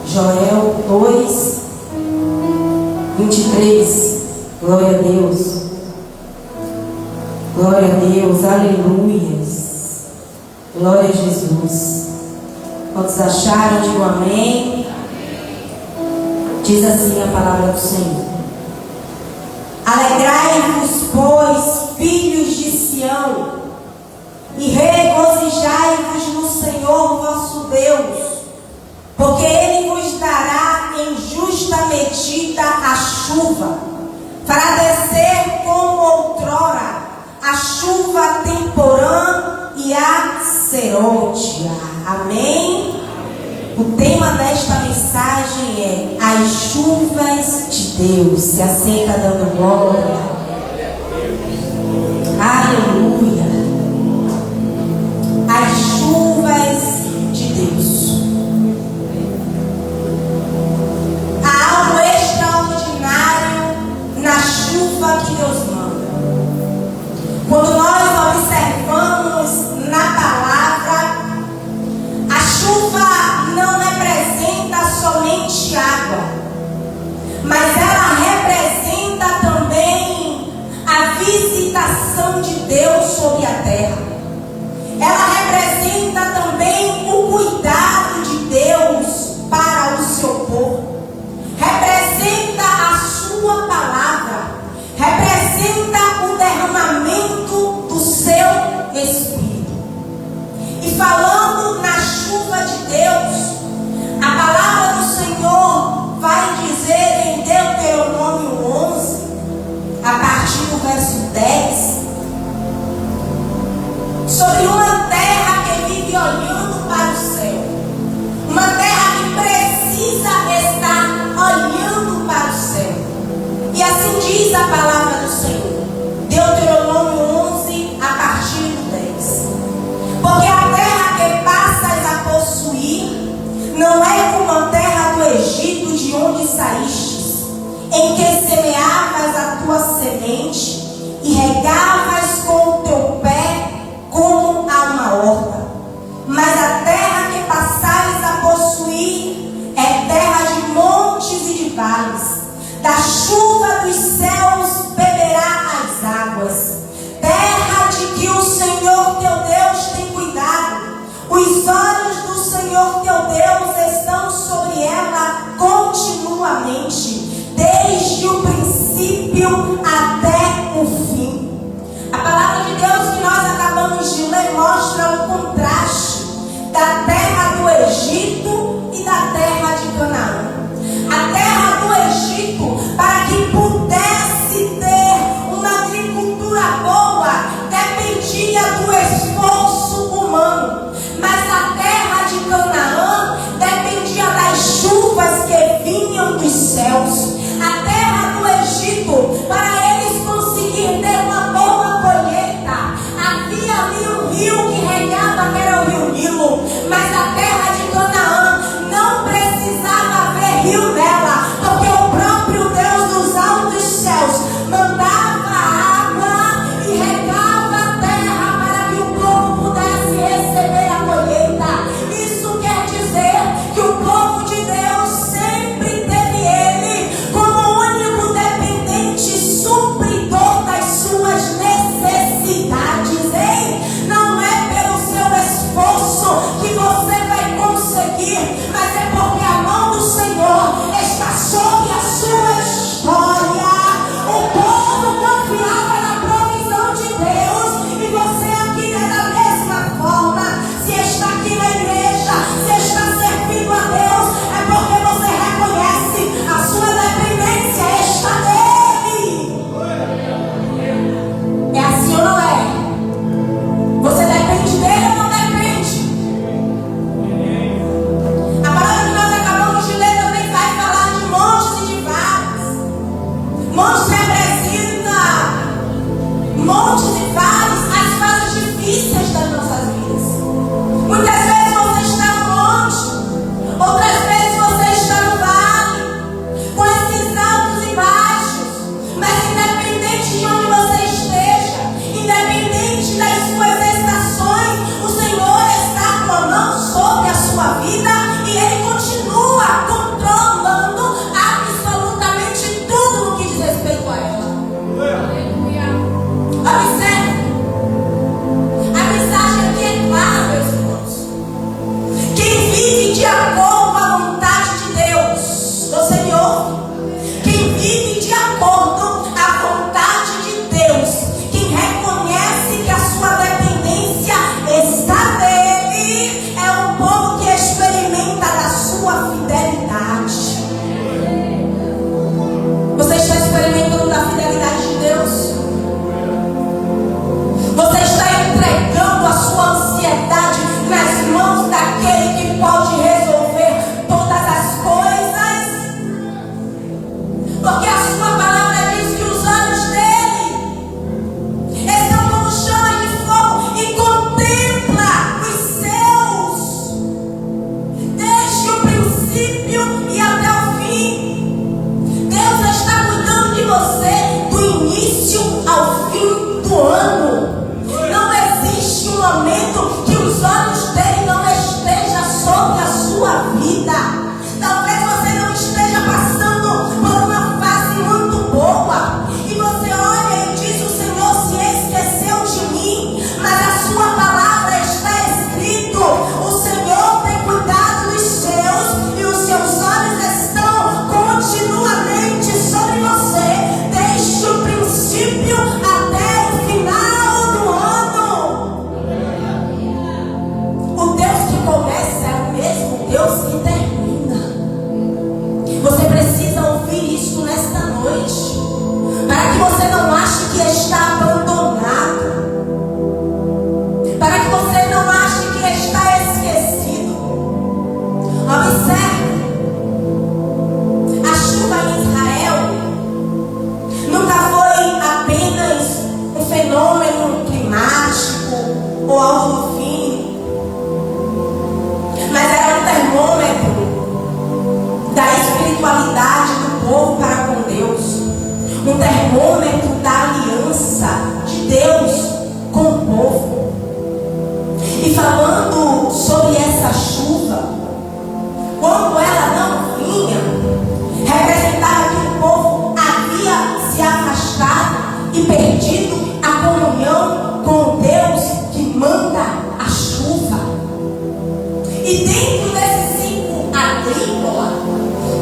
Joel 2, 23. Glória a Deus. Glória a Deus. Aleluias. Glória a Jesus. Quantos acharam? Digam amém. Diz assim a palavra do Senhor: alegrai-vos, pois, filhos de Sião, e regozijai-vos no Senhor vosso Deus, porque Ele vos dará em justa medida a chuva, para descer como outrora a chuva temporã e a serôdia. Amém? O tema desta mensagem é as chuvas de Deus. Se assenta dando glória. Aleluia. As chuvas de Deus. Há algo extraordinário na chuva que Deus manda. Quando nós observamos na palavra, a chuva não representa somente água, mas ela representa também a visitação de Deus sobre a terra. Ela representa também o cuidado de Deus para o seu povo. Representa a sua palavra. Representa o derramamento do seu Espírito. E falando na chuva de Deus, a palavra do Senhor vai dizer em Deuteronômio 11, a partir do verso 10, sobre uma terra que vive olhando para o céu, uma terra que precisa estar olhando para o céu. E assim diz a palavra do Senhor, Deuteronômio 11, a partir do 10. Porque a terra que passas a possuir não é como a terra do Egito, de onde saístes, em que semeavas a tua semente e regavas com o teu pé como a uma horta. Mas a terra que passais a possuir é terra de montes e de vales. Da chuva dos céus beberá as águas. Terra de que o Senhor teu Deus tem cuidado. Os olhos do Senhor teu Deus estão sobre ela continuamente, desde o princípio até o fim. A palavra de Deus que nós acabamos de ler mostra um contraste da terra do Egito e da terra de Canaã. A terra do Egito, para que pudesse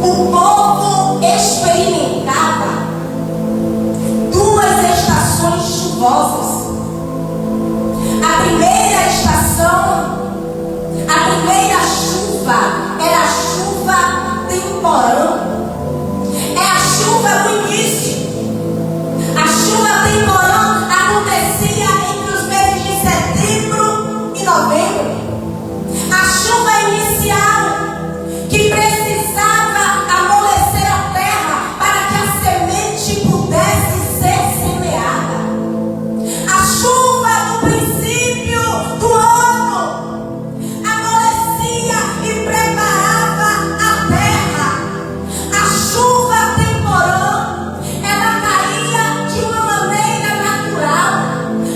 o povo experimentava duas estações chuvosas. A primeira estação, a primeira chuva era a chuva temporã. É a chuva do início. A chuva temporã acontecia entre os meses de setembro e novembro. A chuva inicial que precisava amolecer a terra para que a semente pudesse ser semeada. A chuva do princípio do ano amolecia e preparava a terra. A chuva temporã, ela caía de uma maneira natural.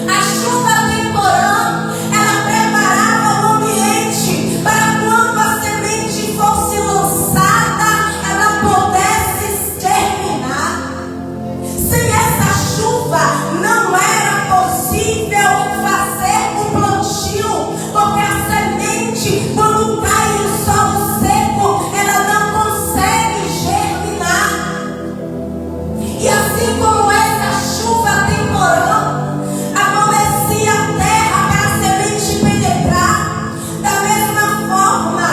A chuva temporã, ela preparava o ambiente para quando a semente fosse lançada, ela pudesse germinar. Sem essa chuva, não era possível fazer o plantio, porque a semente, quando cai em solo seco, ela não consegue germinar. E assim como essa chuva temporã amolecia a terra para a semente penetrar, da mesma forma,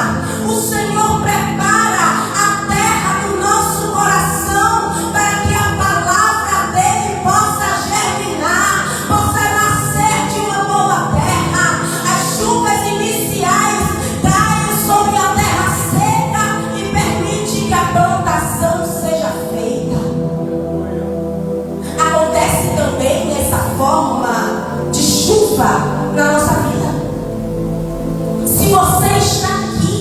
o Senhor prepara a terra do nosso coração para que a palavra dele possa germinar, possa nascer de uma boa terra. As chuvas iniciais caem sobre a terra seca e permite que a plantação seja feita. Acontece também essa forma de chuva na nossa vida. Se você está aqui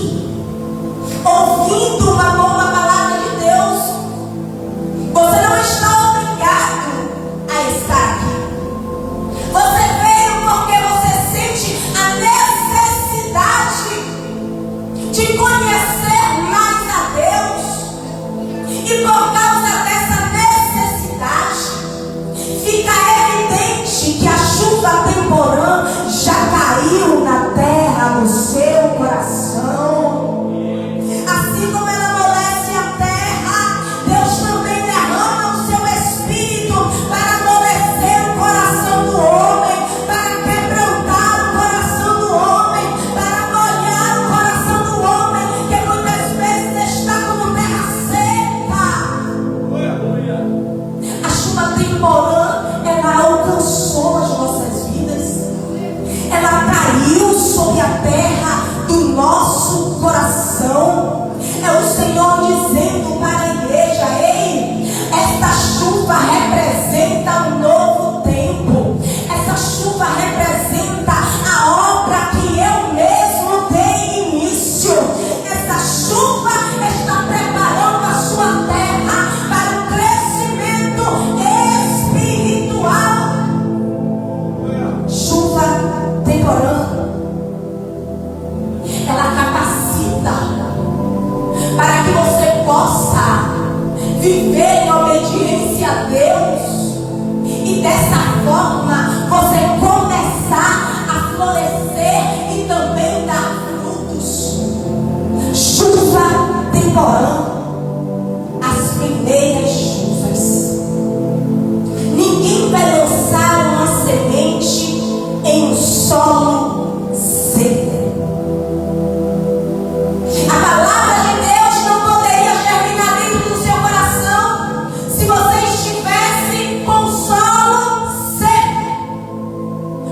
ouvindo uma boa palavra de Deus, você não está obrigado a estar aqui. Você veio porque você sente a necessidade de conhecer mais a Deus. E por causa dessa necessidade, fica evidente que a chuva temporã já caiu na terra do seu coração. Assim como ela amolece a terra, Deus também derrama o seu Espírito para amolecer o coração do homem, para quebrantar o coração do homem, para molhar o coração do homem, que muitas vezes está como terra seca. A chuva temporã, ela alcançou as nossas vidas. Ela caiu sobre a terra do nosso coração. É o Senhor dizendo para a igreja: ei, esta chuva representa um novo tempo. Essa chuva representa a obra que eu mesmo dei início. Essa chuva está preparando a sua terra para o crescimento espiritual. Chuva temporã, ela capacita para que você possa viver em obediência a Deus e dessa forma você começar a florescer e também dar frutos. Chuva temporã, as primeiras chuvas. Ninguém vai lançar uma semente em um solo seco. A palavra de Deus não poderia germinar dentro do seu coração se você estivesse com o solo seco.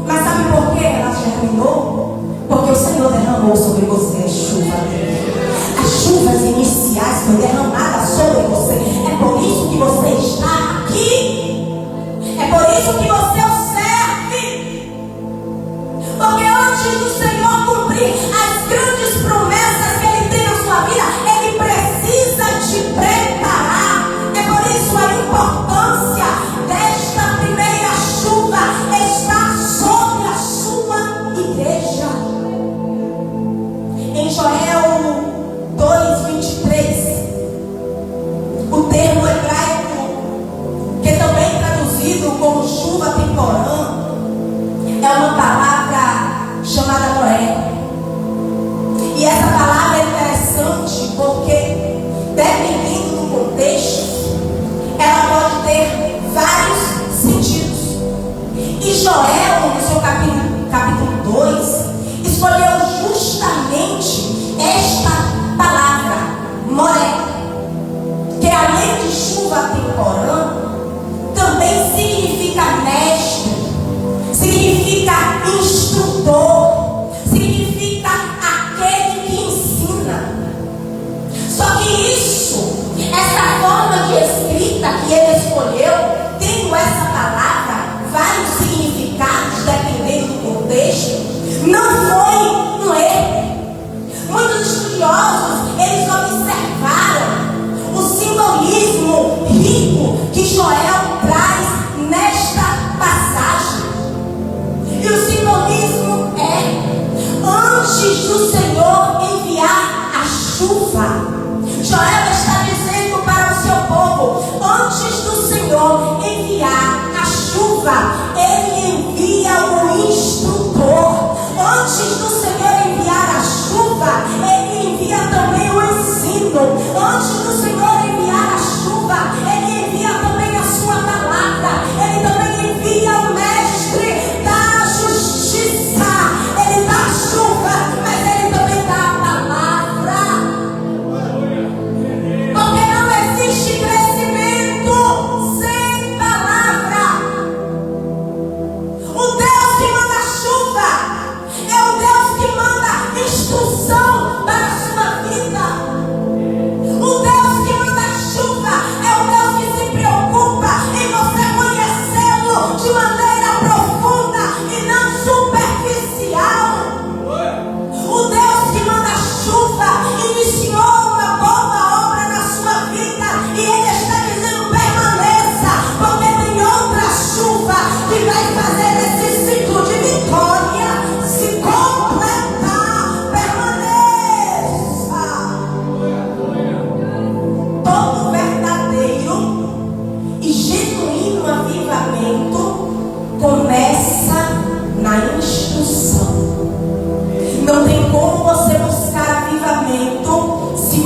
Mas sabe por que ela germinou? Porque o Senhor derramou sobre você chuva. As chuvas iniciais foram derramadas sobre você. É por isso que você está aqui. É por isso que você o serve. Porque antes do Senhor cumprir as grandes promessas que Ele tem na sua vida, Ele precisa te preparar. É por isso a importância desta primeira chuva estar sobre a sua igreja. Em Joel 2:23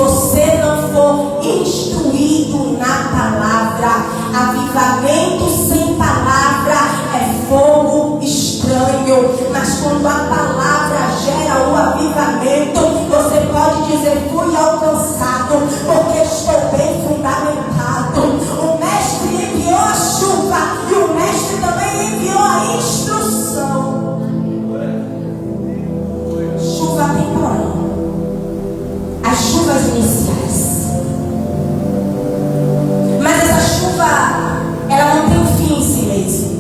você não for instruído na palavra. Avivamento sem palavra é fogo estranho. Mas quando a palavra gera o avivamento, você pode dizer: fui alcançado, porque estou bem fundamentado. O mestre enviou a chuva e o mestre também enviou a instrução. Chuva temporal, as chuvas iniciais. Mas essa chuva, ela não tem um fim em si mesma.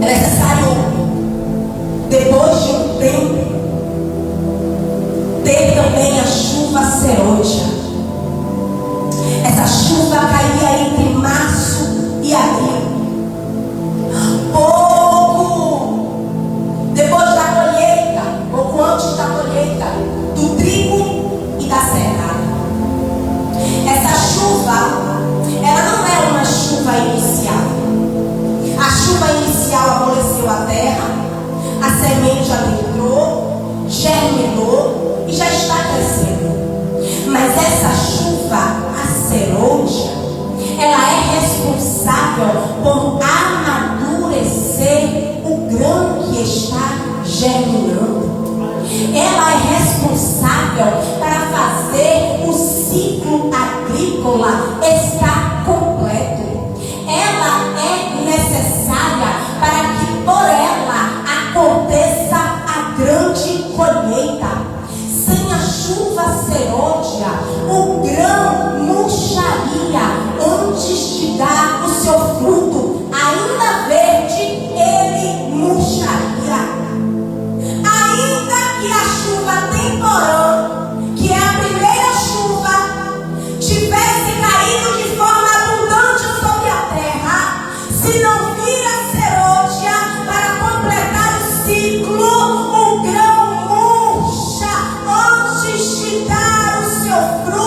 É necessário, depois de um tempo, ter também a chuva serôdia. Essa chuva caía entre março e abril. Pouco depois da colheita, pouco antes da colheita, do trigo e da cevada. Essa chuva, ela não é uma chuva inicial. A chuva inicial amoleceu a terra, a semente adentrou, germinou e já está crescendo. Mas essa chuva, a serôdia, ela é responsável por amadurecer o grão que está germinando. Ela é responsável para fazer o ciclo agrícola estar completo. Ela é necessária para que por ela aconteça a grande colheita. Sem a chuva serôdia, o grão murcharia antes de dar o seu fruto. Ainda verde, ele murcharia. Ainda que a chuva temporã, que é a primeira chuva, tivesse caído de forma abundante sobre a terra, se não vir a serôdia para completar o ciclo, o grão murcha antes de dar o seu fruto.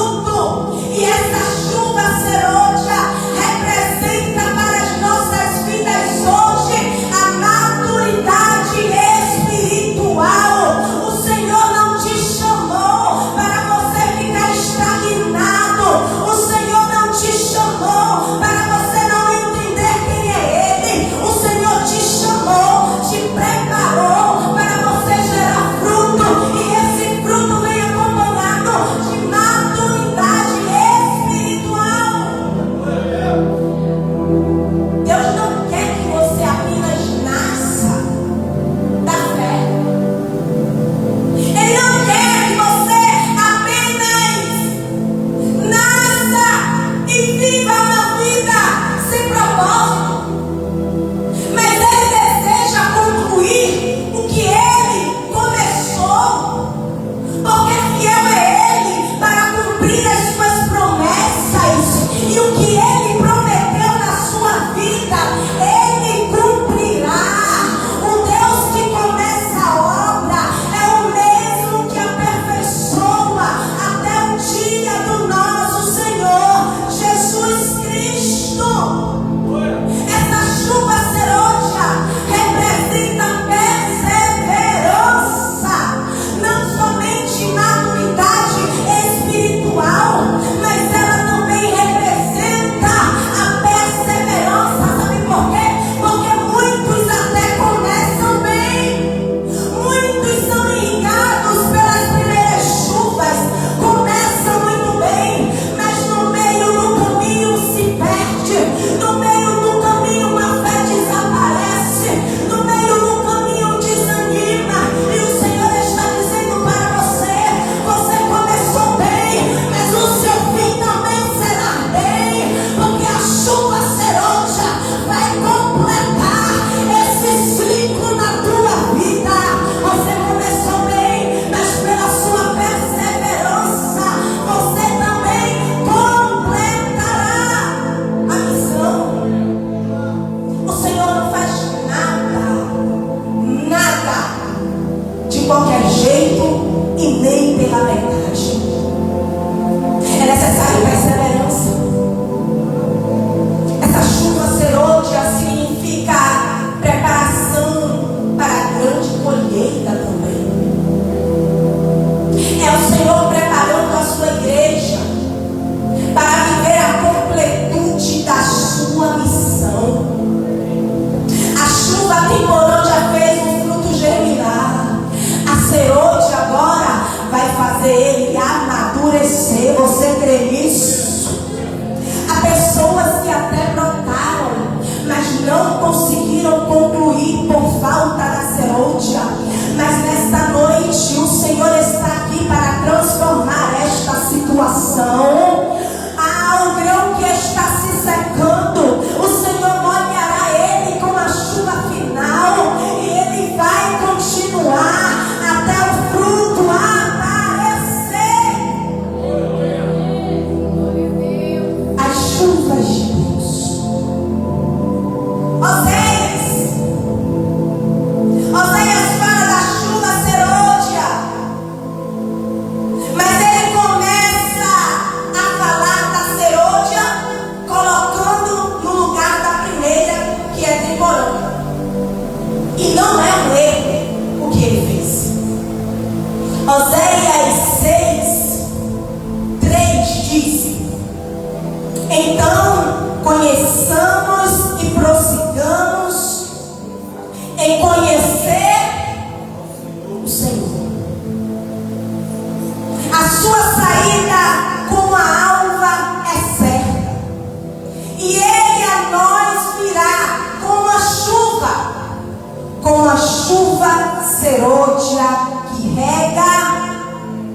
a chuva serôdia que rega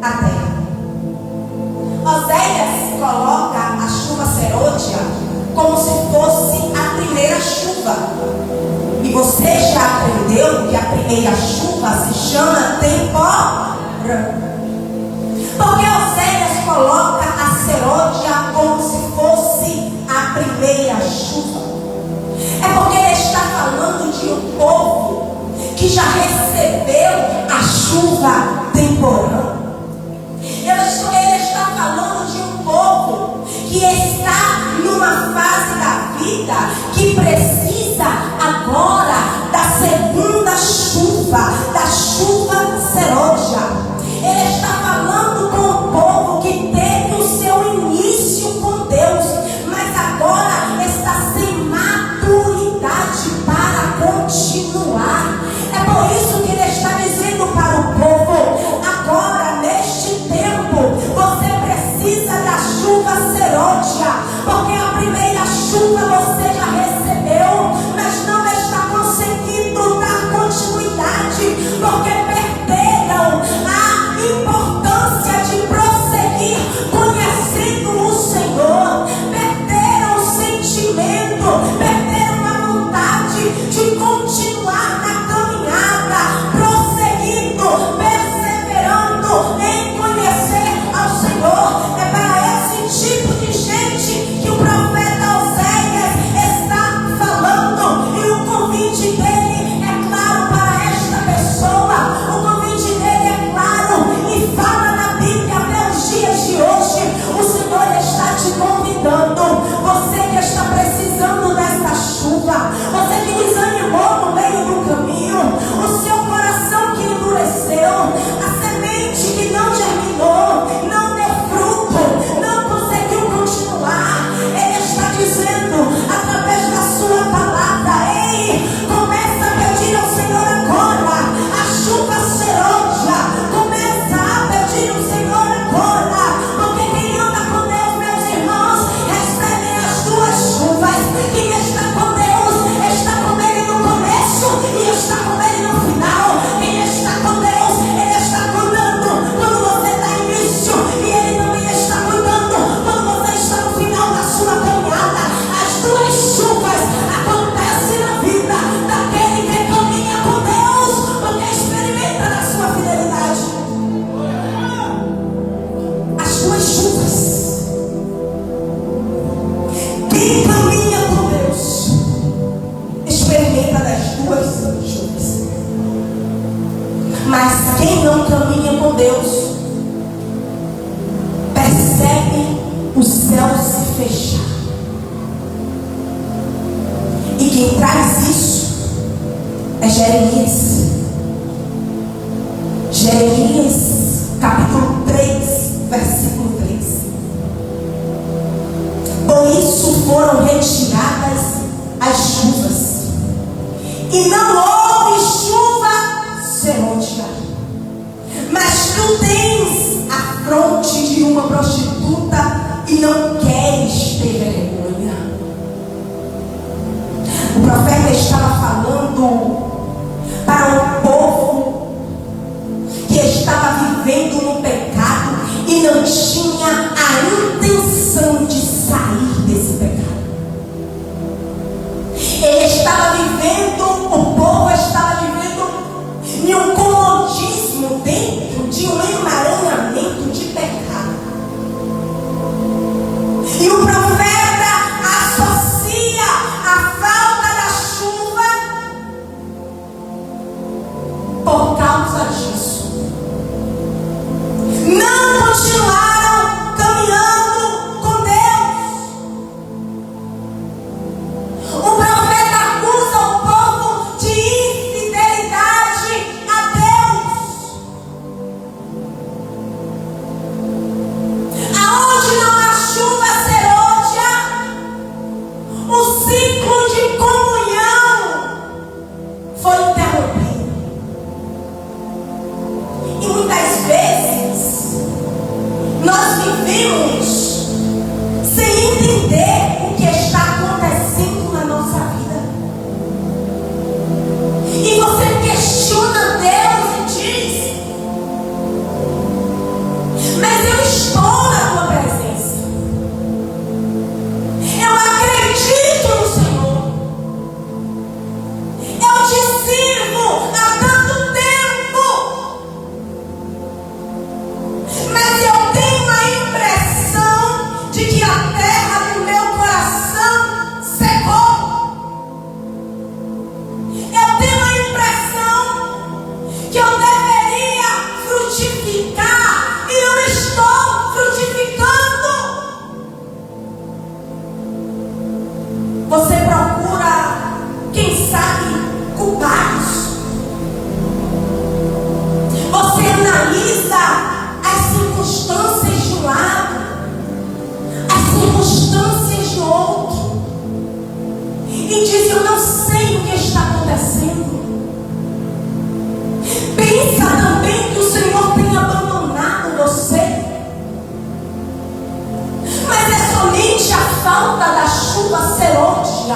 a terra. Oséias coloca a chuva serôdia como se fosse a primeira chuva. E você já aprendeu que a primeira chuva se chama temporã. Porque Oséias coloca a serôdia como se fosse a primeira chuva. É porque ele está falando de um povo que já recebeu a chuva temporã. Ele está falando de um povo que está numa fase da vida que precisa agora da segunda chuva, da chuva serôdia. Ele está falando com um povo que teve o seu início com Deus, mas agora está sem maturidade para continuar. É por isso que ele está dizendo para o povo: agora, neste tempo, você precisa da chuva serôdia, porque a primeira chuva você já recebeu, mas não está conseguindo dar continuidade, porque perderam a importância de prosseguir conhecendo o Senhor, perderam o sentimento, perderam a vontade de continuar na caminhada, prosseguindo, perseverando em conhecer ao Senhor. É para esse tipo de gente que o profeta Oséias está falando, e o convite dele é claro para esta pessoa. O convite dele é claro e fala na Bíblia até os dias de hoje. O Senhor está te convidando, você que está precisando dessa chuva, você que desanimou no meio do caminho, o seu coração que endureceu, a semente que não germinou, não deu fruto, não conseguiu continuar. Ele está dizendo através da sua palavra: ei, começa a pedir ao Senhor agora a chuva serôdia, começa a pedir ao Senhor agora, porque quem anda com Deus, meus irmãos, recebe as duas chuvas. Quem está com Deus está com Ele no começo e está com Ele no final. Quem está com Deus, Ele está cuidando quando você dá início, e Ele também está cuidando quando você está no final da sua caminhada. As duas chuvas acontecem na vida daquele que caminha com Deus, porque experimenta da sua fidelidade. As duas chuvas. Quem caminha com Deus experimenta das duas chuvas. Mas quem não caminha com Deus percebe o céu se fechar. E quem traz isso é Jeremias. Jeremias capítulo 3, versículo 3. Por isso foram retiradas as chuvas, e não houve chuva serôdia. Mas tu tens a fronte de uma prostituta e não queres ter vergonha. O profeta estava falando para um povo que estava vivendo no pecado e não tinha a intenção de sair desse pecado. Ele estava vivendo, o povo estava vivendo em um comodismo dentro de um emaranhamento de pecado. E o profeta associa a falta da chuva por causa disso. Não continuaram caminhando com Deus. O profeta acusa o povo de infidelidade a Deus. Aonde não há chuva serôdia, o ciclo de comunhão foi interrompido. E muitas vezes nós vivemos sem entender o que está acontecendo na nossa vida. E você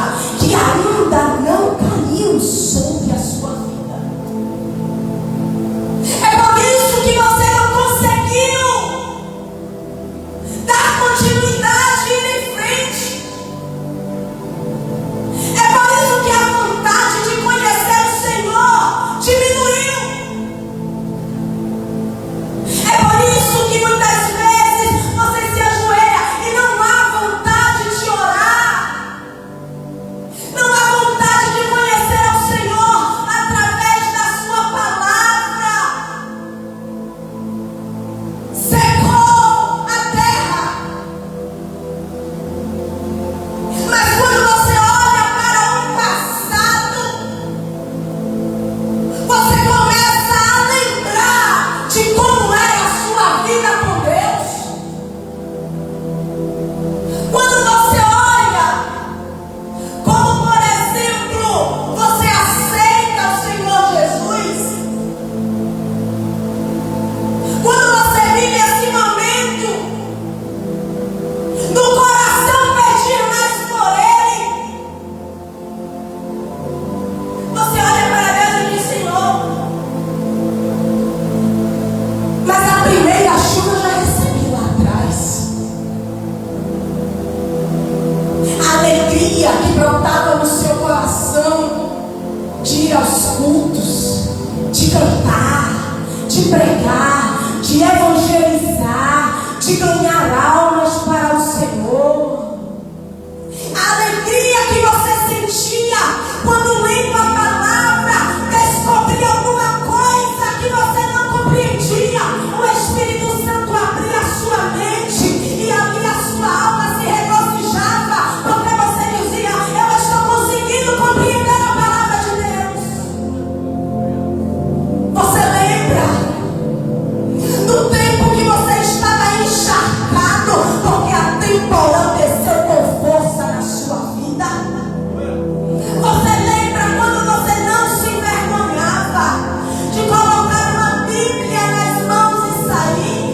veja que ainda não caiu sobre a sua vida. É por isso que você não conseguiu dar continuidade em frente. É por isso que a vontade de conhecer o Senhor diminuiu. É por isso que muitas vezes você se ajoelha e não há vontade de orar. Não há vontade de conhecer ao Senhor através da sua palavra. Secou a terra. Mas quando você olha para o passado, você começa a lembrar de como era a sua vida com Deus. Quando você olha, como por exemplo, você aceita o Senhor Jesus. Quando você vive esse momento do coração pedir mais por Ele, você olha para Deus e diz: Senhor, mas a primeira chuva eu já recebi lá atrás. A alegria que brotava no seu coração de ir aos cultos, de cantar, de pregar, de evangelizar, de ganhar almas para o Senhor. A alegria que você sentia quando lendo a palavra, descobria alguma coisa que você não compreendia. O Espírito Santo abria a sua mente e ali a sua alma se regozijava, porque você dizia: eu estou conseguindo compreender a palavra de Deus. Você lembra do tempo que você estava encharcado, porque a temporada desceu com força na sua vida? Você lembra quando você não se envergonhava de colocar uma Bíblia nas mãos e sair?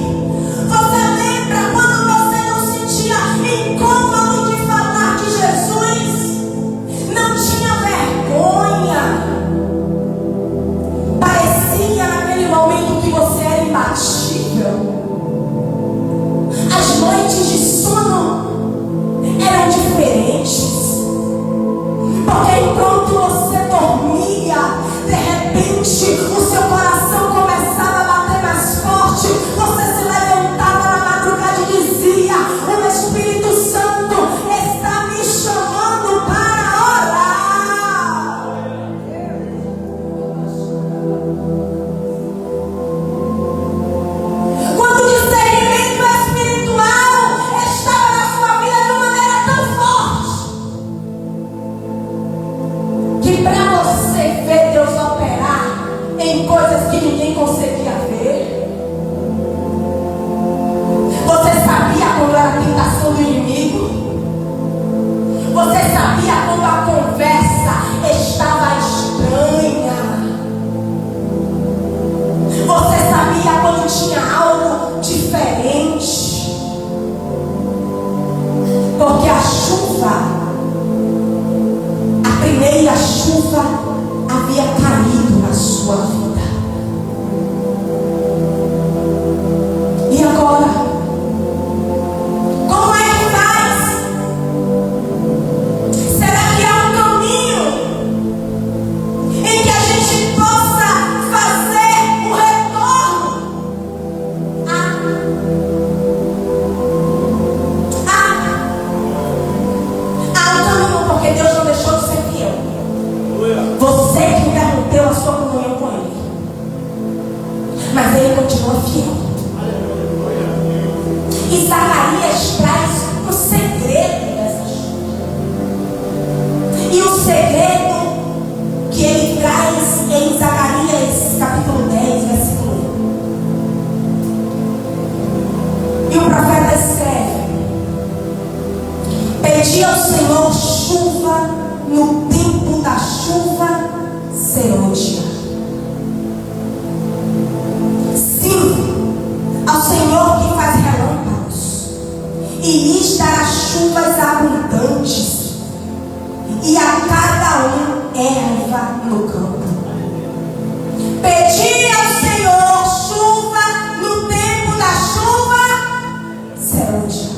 Você lembra quando você não sentia incômodo de falar de Jesus? Não tinha vergonha? Parecia naquele momento que você era imbatível. As noites de sono eram diferentes. Porque enquanto você dormia, de repente o seu coração começava a bater mais forte. Você se levantava na madrugada e dizia: o Espírito Santo está me chamando para orar. Quando o discernimento espiritual estava na sua vida de uma maneira tão forte, que para você ver Deus operar em coisas que ninguém conseguia ver, você sabia quando era a tentação do inimigo, você sabia quando a conversa estava estranha, você sabia quando tinha algo diferente, porque a chuva, a primeira chuva havia caído na sua vida. E agora? Como é que faz? Será que há um caminho em que a gente possa fazer o retorno? Há um caminho, porque Deus não deixou de ser fiel. Você que interrompeu a sua comunhão com Ele, mas Ele continua fiel. E Zacarias traz o segredo dessa chuva. E o segredo que ele traz em Zacarias capítulo 10, versículo 1. E o profeta escreve: pedi ao Senhor chuva no tempo da chuva serôdia. Sim, ao Senhor que faz relâmpagos e lhes dará chuvas abundantes erva no campo. Pedi ao Senhor chuva no tempo da chuva serôdia.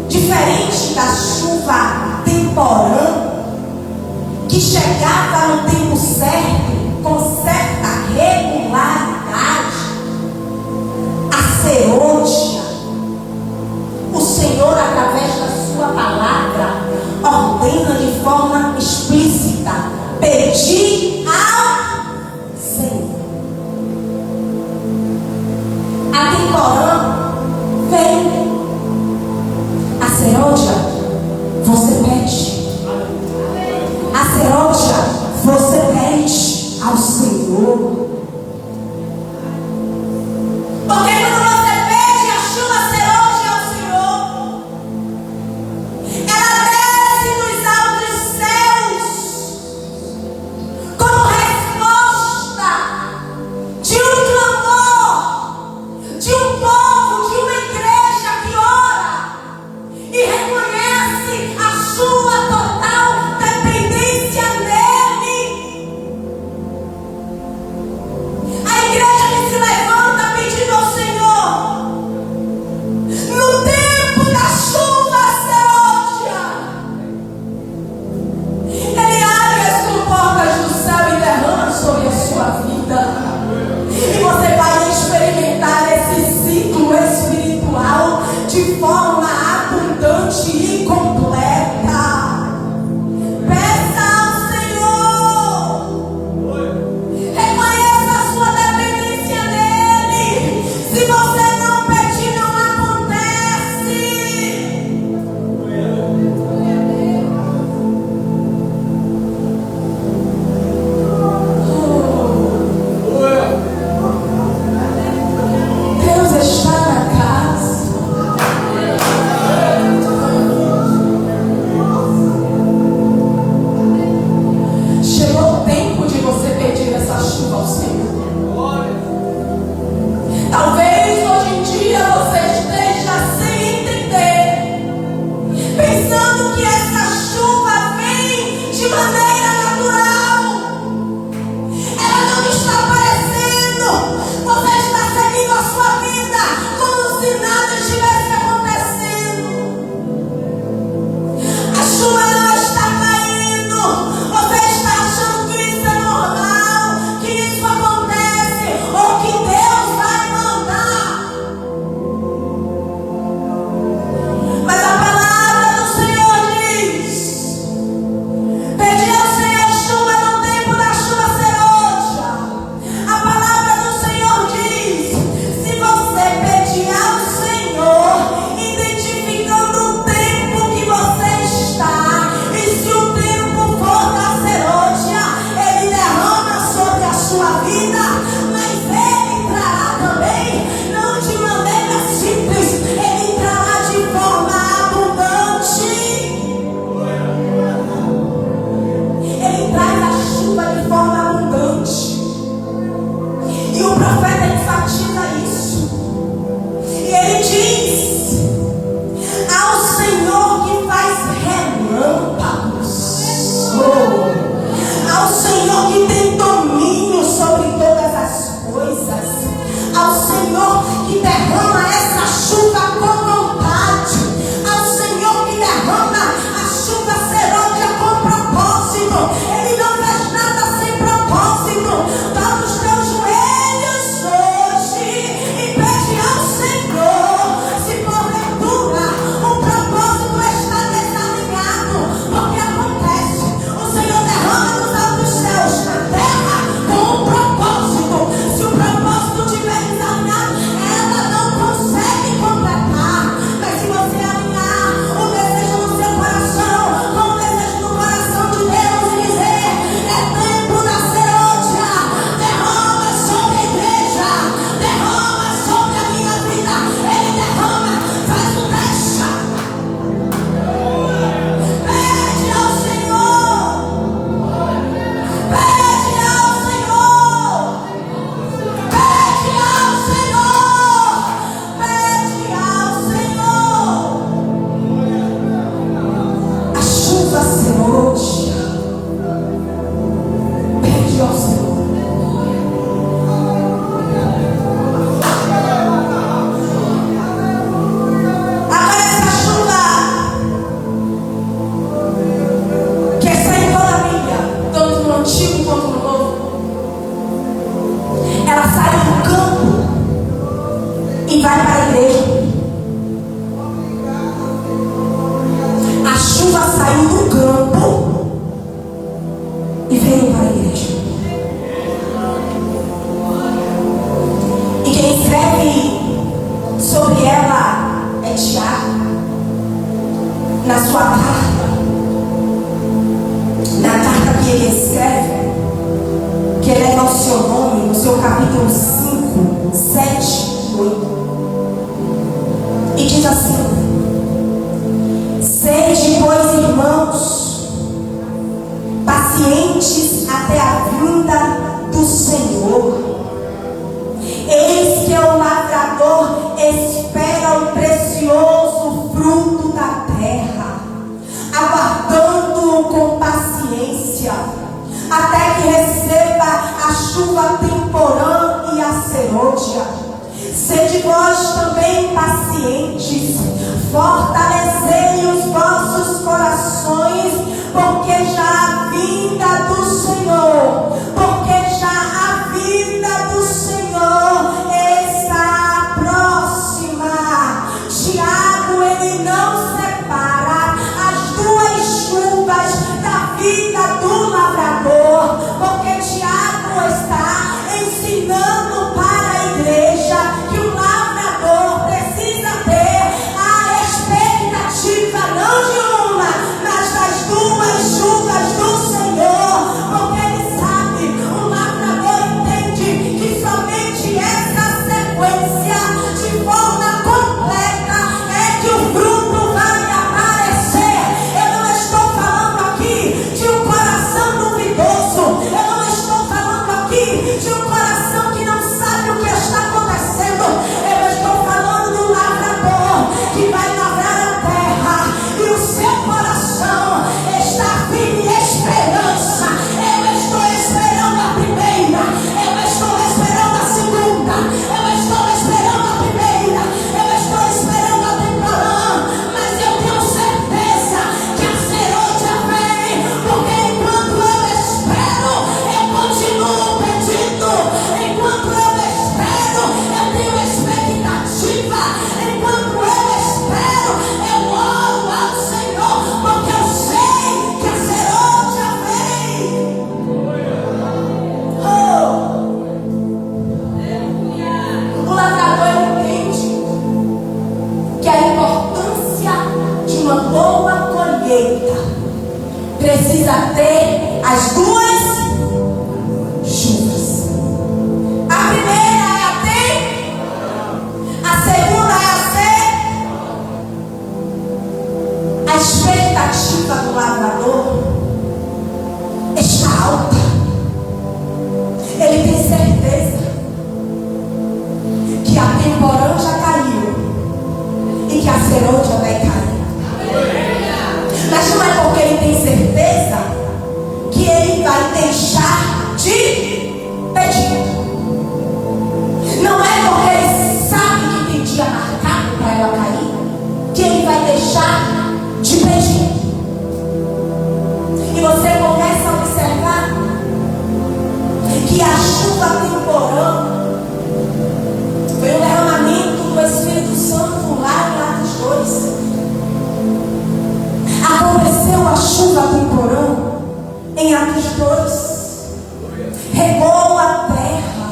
Diferente da chuva temporã, que chegava no tempo certo, com certa regularidade, a serôdia, o Senhor, através da sua palavra, ordena de forma explícita: pedir ao Senhor. A temporã vem, a serôdia você pede. A serôdia você pede ao Senhor. Porque quando você pede a chuva serôdia ao Senhor, ela desce dos altos céus como resposta de um clamor, de um povo, de uma igreja que ora e reconhece a sua total dependência nele. A igreja que se levanta pedindo ao Senhor, no tempo da chuva serôdia, Ele abre as comportas do céu e derrama sobre a sua vida. E você vai experimentar esse ciclo espiritual de forma abundante e completa. Peça ao Senhor. Reconheça a sua dependência nele. Se você não pedir, não acontece. Deus está na casa. na sua carta, na carta que ele escreve, que eleva o seu nome, no seu capítulo 5, 7 e 8. E diz assim: sede, pois, irmãos, pacientes até a vinda do Senhor. Eis que o lavrador espera o precioso fruto da terra, aguardando-o com paciência, até que receba a chuva temporã e a serôdia. Sede vós também pacientes, fortalecei os vossos corações, porque já a vinda do Senhor, está próxima. Tiago, ele não separa as duas chuvas da vida do lavrador, porque Tiago está ensinando para a igreja que o lavrador precisa ter a expectativa não de uma, mas das duas chuvas do Senhor, porque ele sabe, o lavrador entende que somente essa sequência, de forma completa, é que o fruto vai aparecer. Eu não estou falando aqui de um coração duvidoso, eu não estou falando aqui de um coração que não sabe o que está acontecendo, eu estou falando do lavrador que vai lavrar a terra, e o seu coração está firme em esperança. Eu estou esperando a primeira, eu estou esperando a segunda, eu estou esperando a primeira, eu estou esperando a temporã, mas eu tenho certeza que a serôdia vem, porque enquanto eu espero, eu continuo pedindo, enquanto eu espero, eu tenho expectativa, enquanto eu espero, eu oro ao Senhor, porque eu sei que a serôdia vem. O lavrador entende que a importância de uma boa colheita precisa ter as duas chuvas. A primeira é a ter, a segunda é a ser. A expectativa do lavrador está alta. Ele tem certeza que a temporã já caiu e que a serôdia vai cair. Mas não é porque ele tem certeza que ele vai deixar de pedir. Não é porque ele sabe que tem dia marcado para ela cair que ele vai deixar de pedir. E você começa a observar que a chuva temporã foi um derramamento do Espírito Santo lá em Atos 2. Aconteceu a chuva temporã em Atos 2. Regou a terra,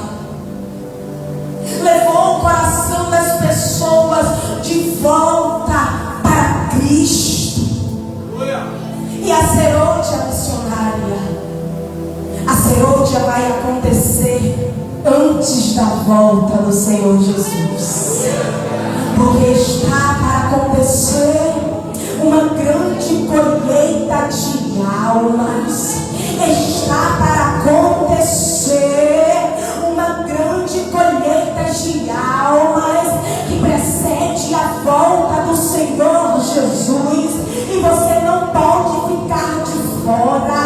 levou o coração das pessoas de volta para Cristo. E a serôdia missionária, a serôdia vai acontecer antes da volta do Senhor Jesus, porque está para acontecer uma grande colheita de almas. Está para acontecer uma grande colheita de almas que precede a volta do Senhor Jesus. E você não pode ficar de fora.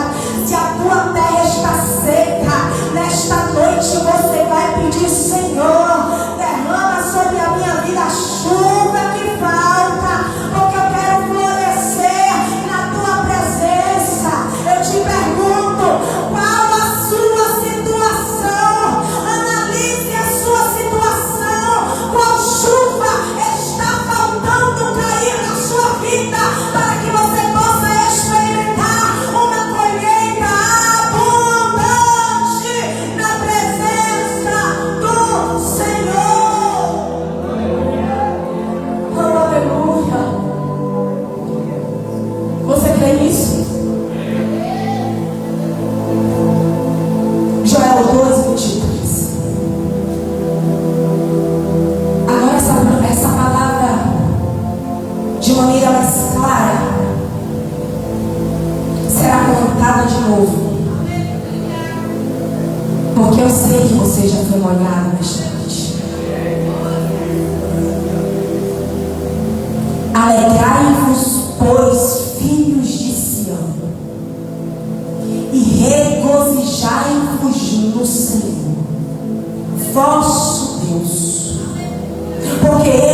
Se a tua terra está seca, nesta noite você vai pedir: Senhor, derrama sobre a minha vida a chuva que falta, porque eu quero florescer na tua presença. Eu te pergunto, qual a sua situação? Analise a sua situação. Qual chuva está faltando Porque eu sei que você já foi molhado nesta noite. Alegrai-vos, pois, filhos de Sião, e regozijai-vos no Senhor, vosso Deus, porque